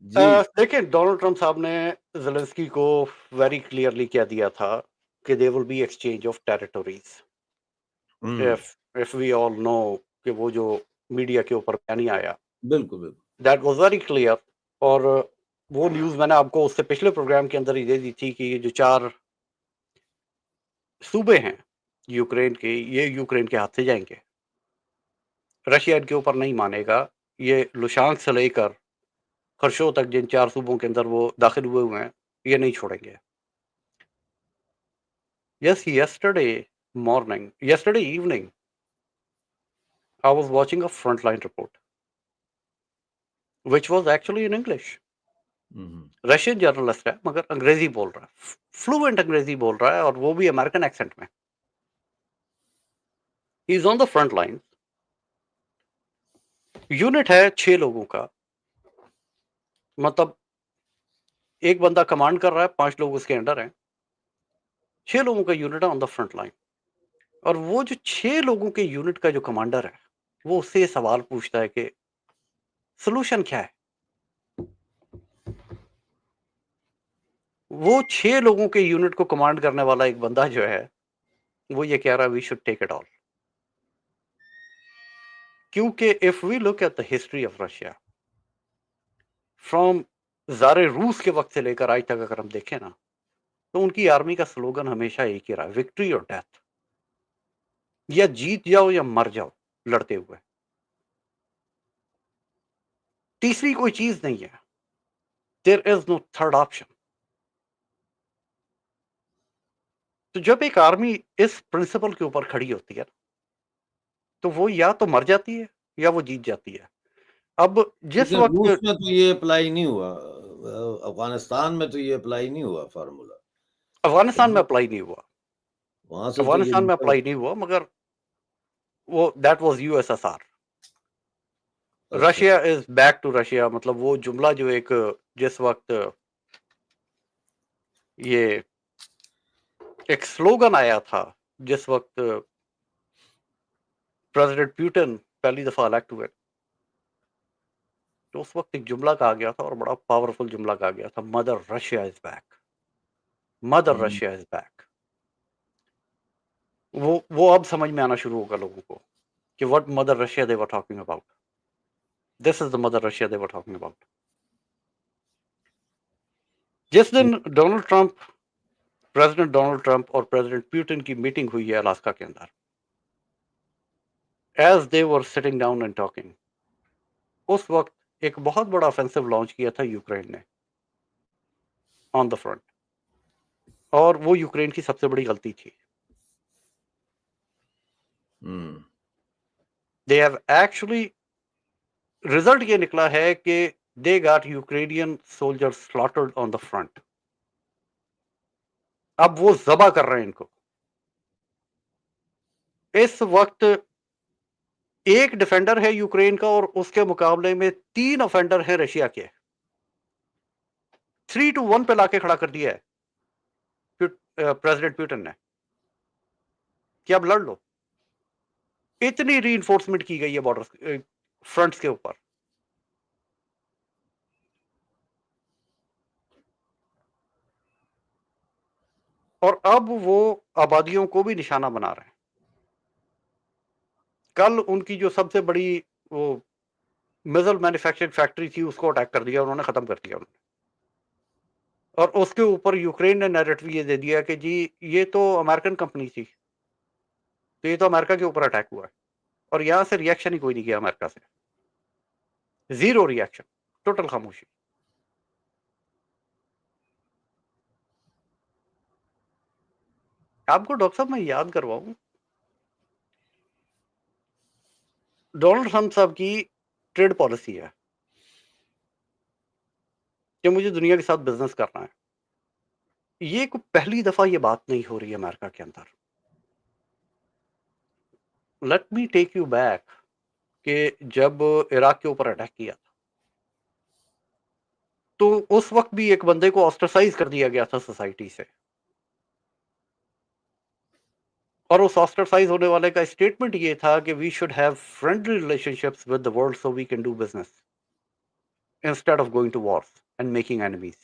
Speaker 1: जी।
Speaker 2: देखिए, डोनाल्ड ट्रम्प साहब ने ज़ेलेंस्की को वेरी क्लियरली कह दिया था कि there will be exchange of territories.
Speaker 1: Hmm,
Speaker 2: if we all know कि वो जो मीडिया के ऊपर बैन आया,
Speaker 1: बिल्कुल, बिल्कुल।
Speaker 2: That was very clear. और वो न्यूज़ मैंने आपको उससे पिछले प्रोग्राम के अंदर ही दे दी थी कि ये जो 4 सूबे हैं यूक्रेन के, ये यूक्रेन के हाथ से जाएँगे। रशिया इनके ऊपर नहीं मानेगा। ये लुशांक से लेकर खर्शों तक जिन 4 सूबों के अंदर वो दाखिल हुए हैं, ये नहीं छोड़ेंगे। Yes, yesterday evening, I was watching a Frontline report, which was actually in English.
Speaker 1: Hmm,
Speaker 2: Russian journalist है मगर अंग्रेजी बोल रहा है, फ्लुएंट अंग्रेजी बोल रहा है और वो भी अमेरिकन एक्सेंट में। He is on the front line. Unit है 6 लोगों का, मतलब एक बंदा कमांड कर रहा है, 5 लोग उसके अंडर हैं। 6 लोगों का यूनिट है ऑन द फ्रंट लाइन। और वो जो 6 लोगों के यूनिट का जो कमांडर है, वो उससे ये सवाल पूछता है कि सॉल्यूशन क्या है? वो 6 लोगों के यूनिट को कमांड करने वाला एक बंदा जो है, वो ये कह रहा है we should take it all. क्योंकि if we look at the history of Russia from ज़ारे रूस के वक्त से लेकर आज तक अगर हम देखें ना, तो उनकी आर्मी का स्लोगन हमेशा एक ही रहा, विक्ट्री और डेथ। या जीत जाओ या मर जाओ लड़ते हुए, तीसरी कोई चीज नहीं है। There is no third option. तो जब एक आर्मी इस प्रिंसिपल के ऊपर खड़ी होती है, तो वो या तो मर जाती है या वो जीत जाती है। अब जिस
Speaker 1: लेकिन रूस
Speaker 2: वक्त
Speaker 1: में तो ये अप्लाई नहीं हुआ, अफ़गानिस्तान में तो ये अप्लाई नहीं हुआ फ़ॉर्मूला।
Speaker 2: अफगानिस्तान में अप्लाई नहीं हुआ,
Speaker 1: वहाँ से तो ये
Speaker 2: अफगानिस्तान में
Speaker 1: निकल।
Speaker 2: अप्लाई नहीं हुआ, मगर वो दैट वाज यूएसएसआर।
Speaker 1: अच्छा।
Speaker 2: Russia is back to Russia. मतलब वो जुमला जो एक जिस वक्त ये एक स्लोगन आया था, जिस वक्त प्रेसिडेंट पुतिन पहली दफा इलेक्ट हुए, तो उस वक्त एक जुमला कहा गया था और बड़ा पावरफुल जुमला कहा गया था, mother Russia is back, mother
Speaker 1: hmm,
Speaker 2: Russia is back. वो अब समझ में आना शुरू होगा लोगों को कि what mother Russia they were talking about. This is the mother Russia they were talking about. जिस दिन Donald Trump president Donald Trump और प्रेसिडेंट पुतिन की मीटिंग हुई है अलास्का के अंदर, as they were sitting down and talking, उस वक्त एक बहुत बड़ा ऑफेंसिव लॉन्च किया था यूक्रेन ने ऑन द फ्रंट। और वो यूक्रेन की सबसे बड़ी गलती थी।
Speaker 1: हुँ,
Speaker 2: दे हैव एक्चुअली, रिजल्ट ये निकला है कि they got Ukrainian soldiers slaughtered on the front. अब वो जबा कर रहे हैं इनको। इस वक्त एक डिफेंडर है यूक्रेन का और उसके मुकाबले में 3 ऑफेंडर हैं रशिया के। 3-1 पे लाके खड़ा कर दिया है प्रेसिडेंट पुतिन ने कि अब लड़ लो। इतनी रीइंफोर्समेंट की गई है बॉर्डर फ्रंट्स के ऊपर। और अब वो आबादियों को भी निशाना बना रहे हैं। कल उनकी जो सबसे बड़ी वो मिसाइल मैन्युफैक्चरिंग फैक्ट्री थी, उसको अटैक कर दिया उन्होंने, खत्म कर दिया उन्होंने। और उसके ऊपर यूक्रेन ने नैरेटिव ये दे दिया कि जी ये तो अमेरिकन कंपनी थी, तो ये तो अमेरिका के ऊपर अटैक हुआ है। और यहां से रिएक्शन ही कोई नहीं किया अमेरिका से, जीरो रिएक्शन, टोटल खामोशी। आपको डॉक्टर साहब मैं याद करवाऊं, डोनाल्ड ट्रंप साहब की ट्रेड पॉलिसी है कि मुझे दुनिया के साथ बिजनेस करना है। ये कोई पहली दफा ये बात नहीं हो रही है अमेरिका के अंदर। Let me take you back कि जब इराक के ऊपर अटैक किया था, तो उस वक्त भी एक बंदे को ऑस्ट्रेसाइज कर दिया गया था सोसाइटी से, और उस ऑस्ट्रेसाइज होने वाले का स्टेटमेंट ये था कि we should have friendly relationships with the world so we can do business instead of going to wars and making enemies.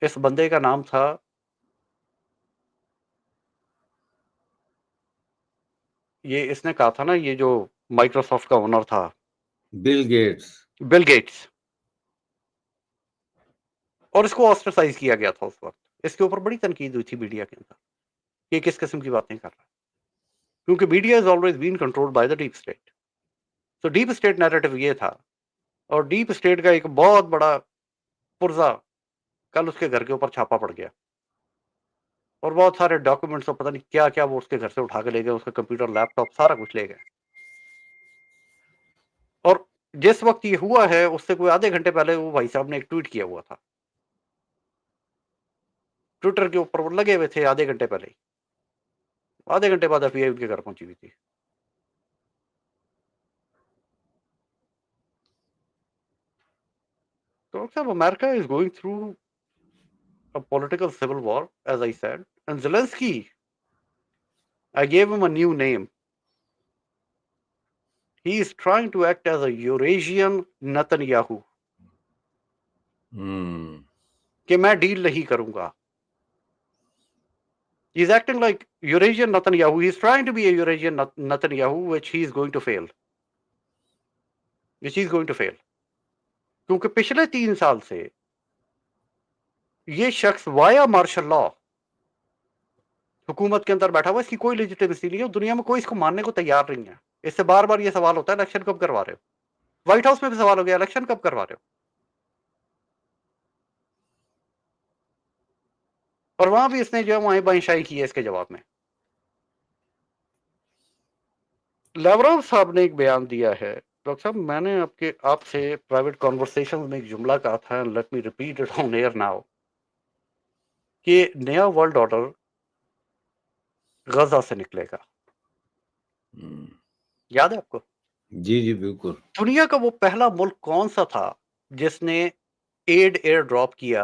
Speaker 2: इस बंदे का नाम था, ये इसने कहा था ना, ये जो माइक्रोसॉफ्ट का ओनर था,
Speaker 1: बिल गेट्स।
Speaker 2: बिल गेट्स, और इसको ऑस्ट्रेसाइज किया गया था उस वक्त। इसके ऊपर बड़ी तनकीद हुई थी मीडिया के अंदर, ये किस किस्म की बातें कर रहा है, क्योंकि media is always been controlled by the deep state. तो डीप स्टेट नैरेटिव ये था, और डीप स्टेट का एक बहुत बड़ा पुर्जा कल उसके घर के ऊपर छापा पड़ गया, और बहुत सारे डॉक्यूमेंट्स और पता नहीं क्या क्या वो उसके घर से उठा के ले गए, उसका कंप्यूटर, लैपटॉप, सारा कुछ ले गए। और जिस वक्त ये हुआ है उससे कोई आधे घंटे पहले वो भाई साहब ने एक ट्वीट किया हुआ था, ट्विटर के ऊपर वो लगे हुए थे आधे घंटे पहले ही, आधे घंटे बाद एफबीआई उनके घर पहुंची हुई थी। तो अक्सर America is going through a political civil war, as I said, and Zelensky, I gave him a new name. He is trying to act as a Eurasian Netanyahu, कि मैं डील नहीं करूंगा। He is acting like Eurasian Netanyahu. He is trying to be a Eurasian Netanyahu, which he is going to fail. Which he is going to fail. क्योंकि पिछले 3 साल से ये शख्स वाया मार्शल लॉ हुकूमत के अंदर बैठा हुआ, इसकी कोई लेजिटिमेसी नहीं है, दुनिया में कोई इसको मानने को तैयार नहीं है। इससे बार बार ये सवाल होता है, इलेक्शन कब करवा रहे हो? व्हाइट हाउस में भी सवाल हो गया, इलेक्शन कब करवा रहे हो? और वहां भी इसने जो है वहां बाईशाही की है इसके जवाब में। लेवरोव साहब ने एक बयान दिया है। डॉक्टर साहब, मैंने आपसे प्राइवेट कॉन्वर्सेशन में एक जुमला कहा था, let me repeat it on air now, कि नया वर्ल्ड ऑर्डर गजा से निकलेगा। याद है आपको?
Speaker 1: जी जी बिल्कुल।
Speaker 2: दुनिया का वो पहला मुल्क कौन सा था जिसने एयर ड्रॉप किया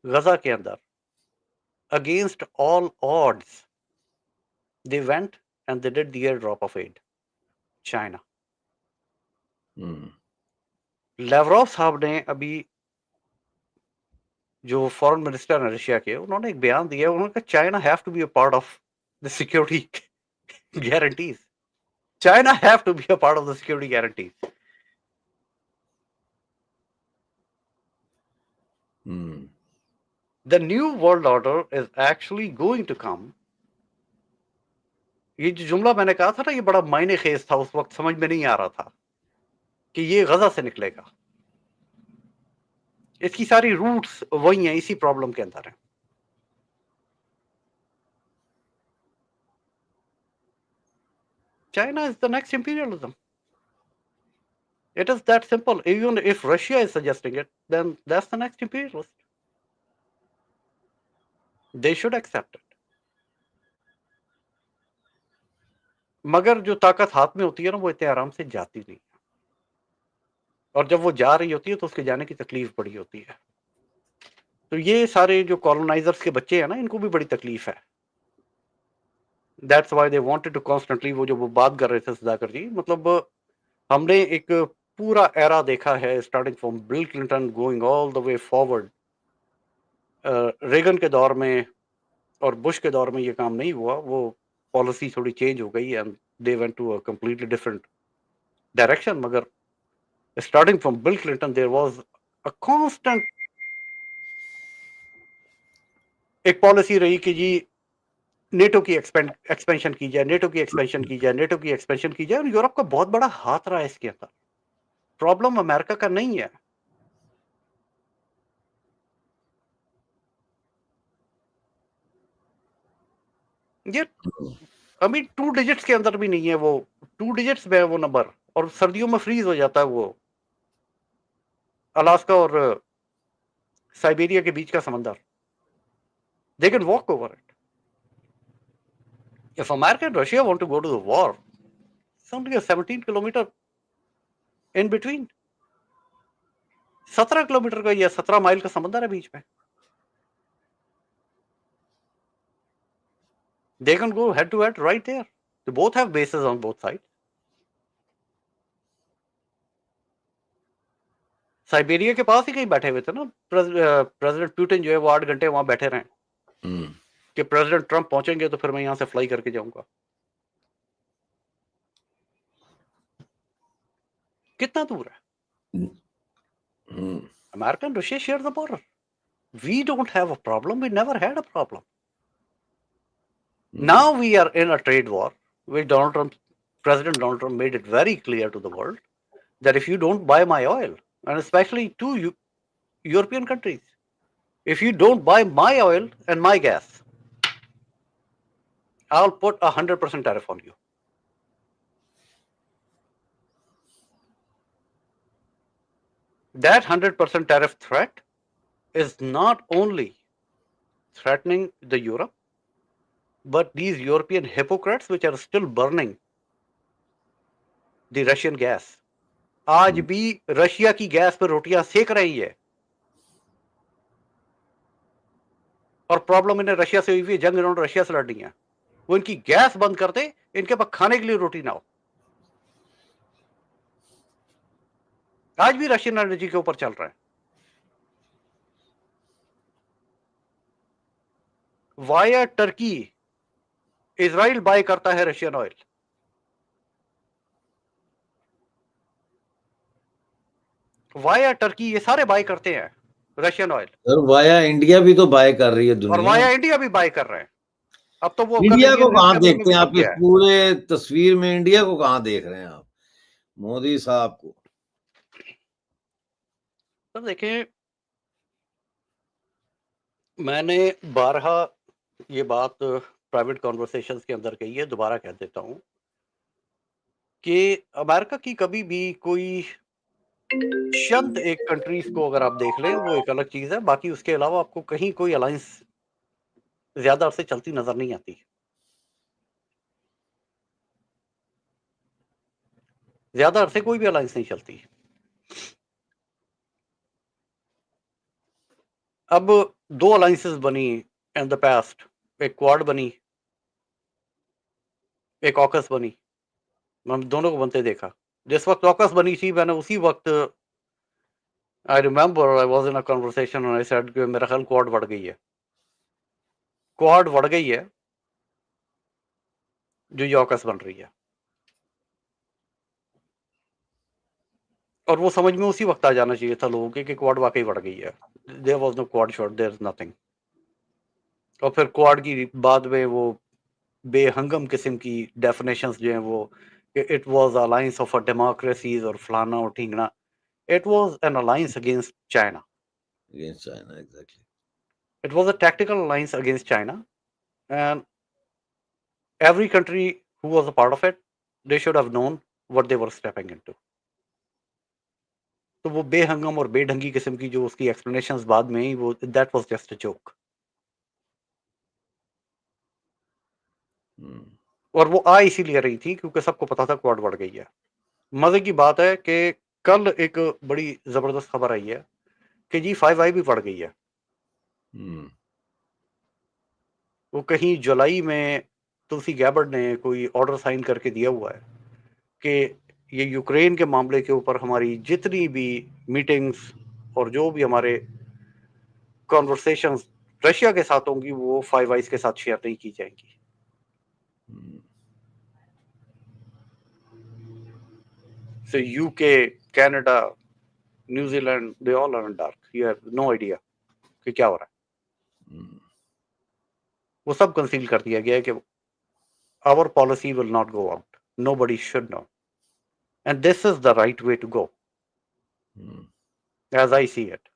Speaker 2: गजा के अंदर? Against all odds they went and they did the air drop of aid, China. Lavrov साहब ने अभी, जो फॉरेन मिनिस्टर है रशिया के, उन्होंने एक बयान दिया, उन्होंने कहा China have to be a part of the security guarantees. China have to be a part of the security guarantees. The new world order is actually going to come. ये जो जुमला मैंने कहा था ना, ये बड़ा मायने खेज था, उस वक्त समझ में नहीं आ रहा था कि ये गजा से निकलेगा। इसकी सारी रूट्स वही हैं, इसी प्रॉब्लम के अंदर है। China is the next imperialism. It is that simple. Even if Russia is suggesting it, then that's the next imperialist. They should accept it. मगर जो ताकत हाथ में होती है ना, वो इतने आराम से जाती नहीं है, और जब वो जा रही होती है तो उसके जाने की तकलीफ बड़ी होती है। तो ये सारे जो कॉलोनाइजर्स के बच्चे हैं ना, इनको भी बड़ी तकलीफ है। That's why they wanted to constantly, वो जो वो बात कर रहे थे सुधाकर जी, मतलब हमने एक पूरा एरा देखा है, starting from Bill Clinton going all the way forward. Reagan के दौर में और बुश के दौर में ये काम नहीं हुआ, वो पॉलिसी थोड़ी चेंज हो गई and they went to a completely different direction. मगर starting from Bill Clinton there was a constant एक पॉलिसी रही कि जी नेटो की एक्सपेंशन की जाए, नेटो की एक्सपेंशन की जाए, नेटो की एक्सपेंशन की जाए, और यूरोप का बहुत बड़ा हाथ रहा है इसके अंदर। प्रॉब्लम अमेरिका का नहीं है। ये अभी 2 डिजिट्स के अंदर भी नहीं है, वो 2 डिजिट्स में है वो नंबर, और सर्दियों में फ्रीज हो जाता है वो अलास्का और साइबेरिया के बीच का समंदर। They can walk over it. If America and Russia want to go to the war, It's only a 17 kilometre in between. 17 kilometre का या 17 माइल का समंदर है बीच में. They can go head to head right there. They both have bases on both sides. Siberia के पास ही कहीं बैठे हुए थे ना प्रेसिडेंट पुतिन जो है वो 8 घंटे वहां बैठे रहे कि प्रेसिडेंट ट्रंप पहुंचेंगे तो फिर मैं यहां से फ्लाई करके जाऊंगा. कितना दूर है? America and Russia share the border. We don't have a problem. We never had a problem. Now we are in a trade war which President Donald Trump made it very clear to the world that if you don't buy my oil, and especially to European countries, if you don't buy my oil and my gas, I'll put 100% tariff on you. That 100% tariff threat is not only threatening the Europe, but these European hypocrites which are still burning the Russian gas. आज भी Russia की gas पर रोटियां सेक रही है और problem इन्हें Russia से हुई हुई, जंग इन्होंने रशिया से लड़नी है. वो इनकी गैस बंद करते, इनके पास खाने के लिए रोटी ना हो. आज भी रशियन एनर्जी के ऊपर चल रहा है. वाया टर्की इजराइल बाय करता है रशियन ऑयल. वाया टर्की ये सारे बाय करते हैं Russian oil.
Speaker 1: Sir via India भी तो बाय कर रही है दुनिया,
Speaker 2: और वाया इंडिया भी बाय कर रहे हैं. अब तो वो
Speaker 1: इंडिया को कहां देखते हैं आप इस पूरे तस्वीर में? इंडिया को कहां देख रहे हैं आप, मोदी साहब को?
Speaker 2: तो देखें, मैंने 12 ये बात प्राइवेट कॉन्वर्सेशंस के अंदर कही है, दोबारा कह देता हूं कि अमेरिका की कभी भी कोई चंद एक कंट्रीज को अगर आप देख लें वो एक अलग चीज है, बाकी उसके अलावा आपको कहीं कोई अलायंस ज्यादा अरसे चलती नजर नहीं आती. ज्यादा अरसे कोई भी अलायंस नहीं चलती. अब 2 अलायंसेस बनी इन द पास्ट. एक क्वाड बनी, एक ऑकस बनी. मैंने दोनों को बनते देखा. जिस वक्त ऑकस बनी थी मैंने उसी वक्त I remember I was in a conversation and I said कि मेरा ख्याल क्वाड बढ़ गई है. क्वाड बढ़ गई है जो ये ऑकस बन रही है. और वो समझ में उसी वक्त आ जाना चाहिए था लोगों के कि क्वाड वाकई बढ़ गई है. There was no Quad shot, there is nothing. और फिर क्वाड की बाद में वो बेहंगम किस्म की डेफिनेशंस जो हैं वो it was alliance of a democracies और फलाना और ठीकना. It was an alliance against China.
Speaker 1: Against China, exactly.
Speaker 2: It was a tactical alliance against China, and every country who was a part of it, they should have known what they were stepping into. तो वो बेहंगम और बेढंगी किस्म की जो उसकी explanations बाद में ही वो that was just a joke. और वो आ इसीलिए रही थी क्योंकि सबको पता था क्वाड बढ़ गई है. मजे की बात है कि कल एक बड़ी जबरदस्त खबर आई है कि जी 5i भी बढ़ गई है. वो कहीं जुलाई में तुलसी गैबर्ड ने कोई ऑर्डर साइन करके दिया हुआ है कि ये यूक्रेन के मामले के ऊपर हमारी जितनी भी मीटिंग्स और जो भी हमारे कॉन्वर्सेशंस रशिया के साथ होंगी वो 5i के साथ शेयर नहीं की जाएंगी. So UK, Canada, New Zealand, they all are in dark. You have no idea कि क्या हो रहा है. वो सब कंसील कर दिया गया है कि our policy will not go out. Nobody should know. And this is the right way to go. As I see it.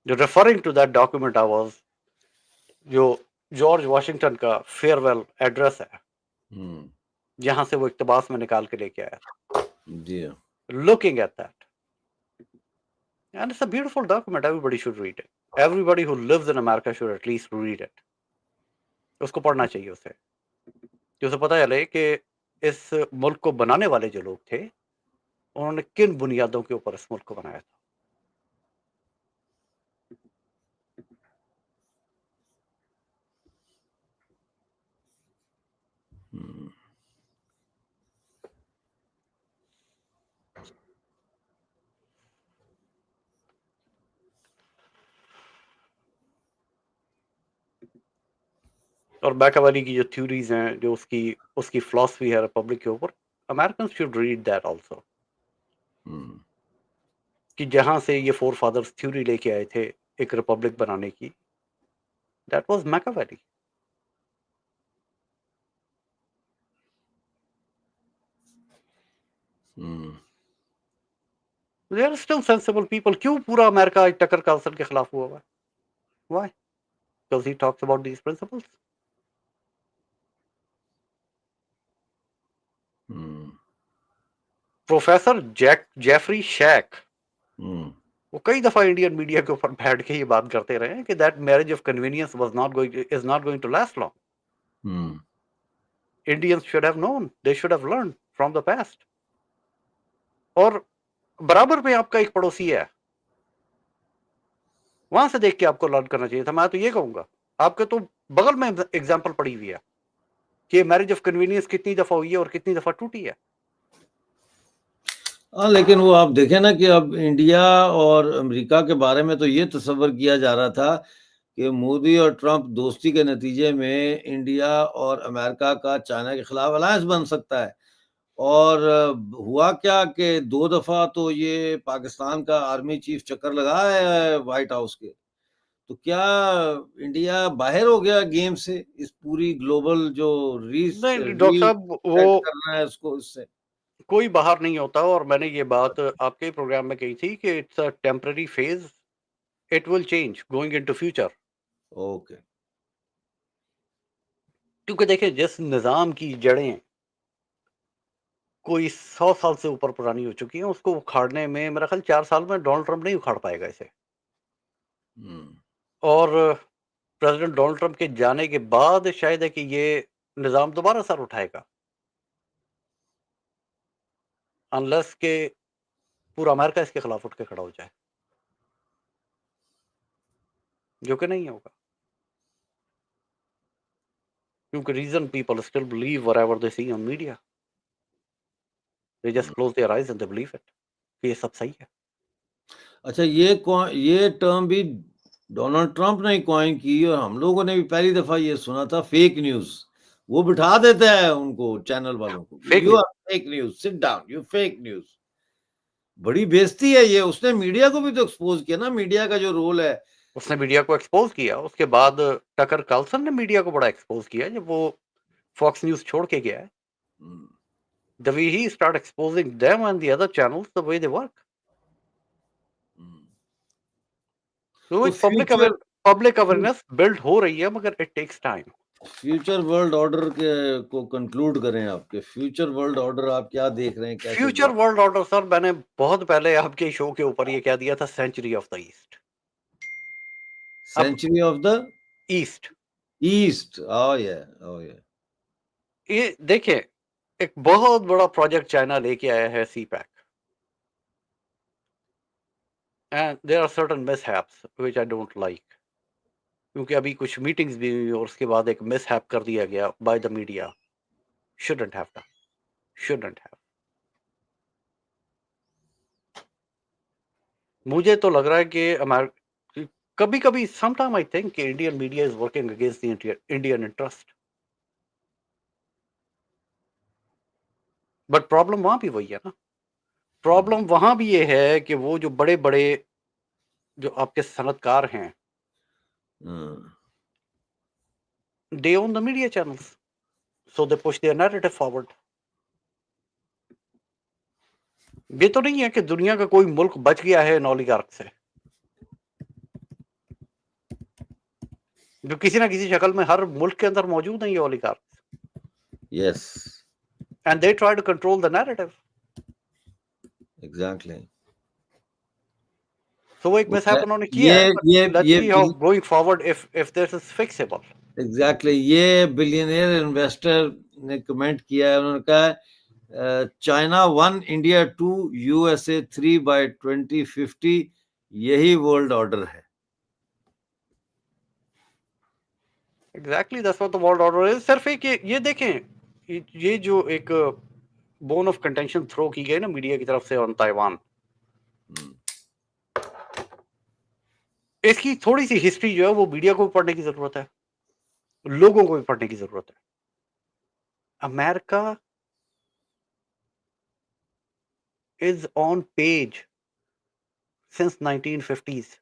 Speaker 2: Referring to that document I was, जो जॉर्ज वाशिंगटन का फेयरवेल एड्रेस है, जहां से वो इक्तबास में निकाल के लेके आया था. Looking at that. And it's a beautiful document. Everybody should read it. Everybody who lives in America should at least read it. उसको पढ़ना चाहिए उसे. कि उसे पता चले कि इस मुल्क को बनाने वाले जो लोग थे उन्होंने किन बुनियादों के ऊपर इस मुल्क को बनाया था।
Speaker 1: हम्म,
Speaker 2: और मैकियावेली की जो थ्योरीज हैं, जो उसकी फिलॉसफी है रिपब्लिक के ऊपर, American should read that also,
Speaker 1: hmm,
Speaker 2: कि जहां से ये फोर फादर्स थ्योरी लेके आए थे एक रिपब्लिक बनाने की, that was Machiavelli.
Speaker 1: Hmm.
Speaker 2: They are still sensible people. क्यों पूरा अमेरिका टकर कार्लसन के खिलाफ हुआ है? Why? Because he talks about these principles.
Speaker 1: Hmm,
Speaker 2: professor Jeffrey Sachs,
Speaker 1: hmm,
Speaker 2: वो कई दफा इंडियन मीडिया के ऊपर बैठ के ये बात करते रहे हैं कि that marriage of convenience was not going is not going to last long.
Speaker 1: Hmm,
Speaker 2: Indians should have known, they should have learn from the past. और बराबर में आपका एक पड़ोसी है, वहां से देख के आपको लर्न करना चाहिए था। मैं तो ये कहूंगा, आपके तो बगल में एग्जाम्पल पड़ी हुई है कि मैरिज ऑफ कन्वीनियंस कितनी दफा हुई है और कितनी दफा टूटी है।
Speaker 1: हाँ, लेकिन वो आप देखें ना कि अब इंडिया और अमेरिका के बारे में तो ये तस्वर किया जा रहा था कि मोदी और ट्रंप दोस्ती के नतीजे में इंडिया और अमेरिका का चाइना के खिलाफ अलायंस बन सकता है। और हुआ क्या कि 2 दफ़ा तो ये पाकिस्तान का आर्मी चीफ चक्कर लगा है व्हाइट हाउस के। तो क्या इंडिया बाहर हो गया गेम से? इस पूरी ग्लोबल जो
Speaker 2: नहीं डॉक्टर साहब,
Speaker 1: रीसेट
Speaker 2: वो
Speaker 1: करना है उसको इससे?
Speaker 2: कोई बाहर नहीं होता। और मैंने ये बात आपके प्रोग्राम में कही थी कि it's a temporary phase, it will change going into future.
Speaker 1: Okay.
Speaker 2: क्योंकि देखिए, जिस निजाम की जड़ें कोई 100 साल से ऊपर पुरानी हो चुकी हैं, उसको उखाड़ने में मेरा ख्याल 4 साल में डोनाल्ड ट्रंप नहीं उखाड़ पाएगा इसे।
Speaker 1: हुँ,
Speaker 2: और प्रेसिडेंट डोनाल्ड ट्रंप के जाने के बाद शायद है कि ये निजाम दोबारा सर उठाएगा, अनलेस के पूरा अमेरिका इसके खिलाफ उठ के खड़ा हो जाए, जो कि नहीं होगा। क्योंकि reason people still believe whatever they see on media, they just
Speaker 1: hmm.
Speaker 2: Close their eyes and they believe it कि ये सब सही है।
Speaker 1: अच्छा, ये टर्म भी डोनाल्ड ट्रंप ने ही कॉइन की और हम लोगों ने भी पहली दफ़ा ये सुना था फेक न्यूज़। वो बिठा देता है उनको चैनल वालों को,
Speaker 2: fake
Speaker 1: you
Speaker 2: news.
Speaker 1: Are fake news, sit down, you fake news. बड़ी बेइज़्ज़ती है ये, उसने मीडिया को भी तो एक्सपोज़ किया ना, मीडिया का जो रोल है।
Speaker 2: उसने मीडिया को एक्सपोज किया, उसके बाद टकर कार्लसन ने मीडिया को बड़ा एक्सपोज किया जब वो फॉक्स न्यूज छोड़ के गया है।
Speaker 1: हुँ,
Speaker 2: The way he start exposing them and the other channels, the way they work.
Speaker 1: हुँ।
Speaker 2: तो
Speaker 1: तो
Speaker 2: एक पब्लिक
Speaker 1: फ्यू
Speaker 2: अवेयरनेस बिल्ड हो रही है, मगर it takes time.
Speaker 1: Future world order के को कंक्लूड करें आपके फ्यूचर वर्ल्ड ऑर्डर आप क्या देख रहे हैं, कैसे
Speaker 2: फ्यूचर
Speaker 1: जा
Speaker 2: वर्ल्ड ऑर्डर सर, मैंने बहुत पहले आपके शो के ऊपर ये कह दिया था, सेंचुरी ऑफ द ईस्ट। अब
Speaker 1: century of the
Speaker 2: east,
Speaker 1: east? Oh yeah, oh yeah.
Speaker 2: ये देखिए, एक बहुत बड़ा प्रोजेक्ट चाइना लेके आया है, CPEC, and there are certain mishaps which I don't like. क्योंकि अभी कुछ मीटिंग्स भी हुई और उसके बाद एक मिसहैप कर दिया गया by the media. Shouldn't have done, shouldn't have. मुझे तो लग रहा है कि कभी कभी sometime I think Indian media is working against the Indian interest. But problem वहां भी वही है ना, प्रॉब्लम वहां भी ये है कि वो जो बड़े बड़े जो आपके सनतकार हैं,
Speaker 1: हाँ,
Speaker 2: they own the media channels, so they push their narrative forward. ये तो नहीं है कि दुनिया का कोई मुल्क बच गया है इन ओलिगार्क से, जो किसी ना किसी शक्ल में हर मुल्क के अंदर मौजूद है ये oligarch,
Speaker 1: yes,
Speaker 2: and they try to control the narrative.
Speaker 1: Exactly.
Speaker 2: So वो एक
Speaker 1: वो
Speaker 2: मिसहैप
Speaker 1: क्या-
Speaker 2: उन्होंने किया है, बट लेट्स
Speaker 1: ये
Speaker 2: see how going forward if this is fixable.
Speaker 1: Exactly ये बिलियनियर इन्वेस्टर ने कमेंट किया है, उन्होंने कहा है चाइना 1, इंडिया 2, USA 3 by 2050, यही वर्ल्ड ऑर्डर है।
Speaker 2: Exactly that's what the world order is. सिर्फ एक ये देखें, ये जो एक बोन ऑफ कंटेंशन थ्रो की गई ना मीडिया की तरफ से ऑन ताइवान, इसकी थोड़ी सी हिस्ट्री जो है वो मीडिया को भी पढ़ने की जरूरत है, लोगों को भी पढ़ने की जरूरत है। America is on page since 1950s।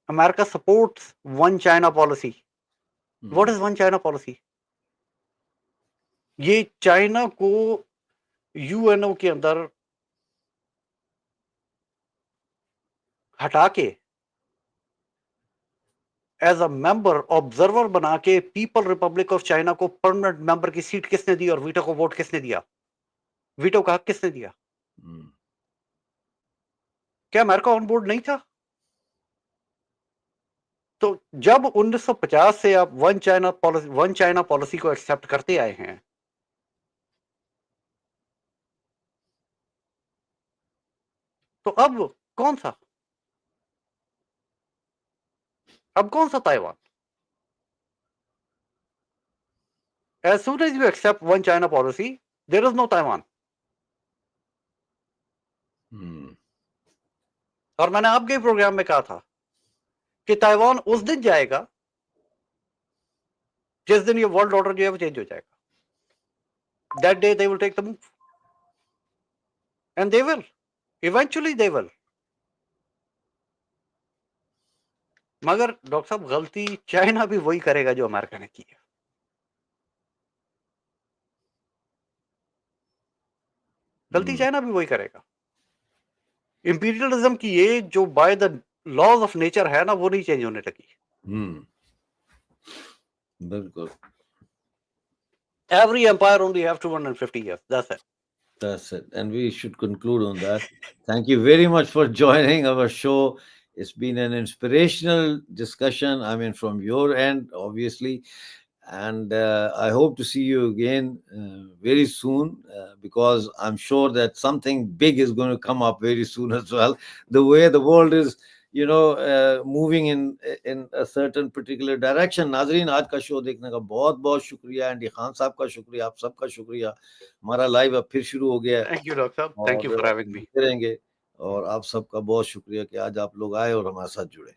Speaker 2: America supports one China policy. What is one China policy? ये चाइना को यूएनओ के अंदर हटा के एज अ मेंबर ऑब्जर्वर बना के पीपल रिपब्लिक ऑफ चाइना को परमानेंट मेंबर की सीट किसने दी और वीटो को वोट किसने दिया, वीटो का हक किसने दिया? क्या अमेरिका ऑन बोर्ड नहीं था? तो जब 1950 से आप वन चाइना पॉलिसी को एक्सेप्ट करते आए हैं, तो अब कौन सा Taiwan? As soon as you accept one China policy, there is no Taiwan. और मैंने आपके प्रोग्राम में कहा था कि ताइवान उस दिन जाएगा जिस दिन ये वर्ल्ड ऑर्डर जो है वो चेंज हो जाएगा। That day they will take the move, and they will eventually they will। मगर डॉक्टर साहब गलती चाइना भी वही करेगा जो अमेरिका ने की है। गलती चाइना भी वही करेगा। इंपीरियलिज्म की ये जो by the laws of nature है ना, वो नहीं चेंज होने लगी।
Speaker 1: बिल्कुल।
Speaker 2: Every empire only have 250 years. That's it.
Speaker 1: That's it. And we should conclude on that. Thank you very much for joining our show. It's been an inspirational discussion. I mean, from your end, obviously. And I hope to see you again very soon, because I'm sure that something big is going to come up very soon as well. The way the world is, moving in a certain particular direction. नाजरीन, आज का show देखने का बहुत बहुत शुक्रिया। Andy Khan साहब का शुक्रिया, आप सबका शुक्रिया। हमारा लाइव अब फिर शुरू हो गया है।
Speaker 2: Thank you, Dr. Thank you for having me.
Speaker 1: करेंगे, और आप सबका बहुत शुक्रिया कि आज आप लोग आए और हमारे साथ जुड़े।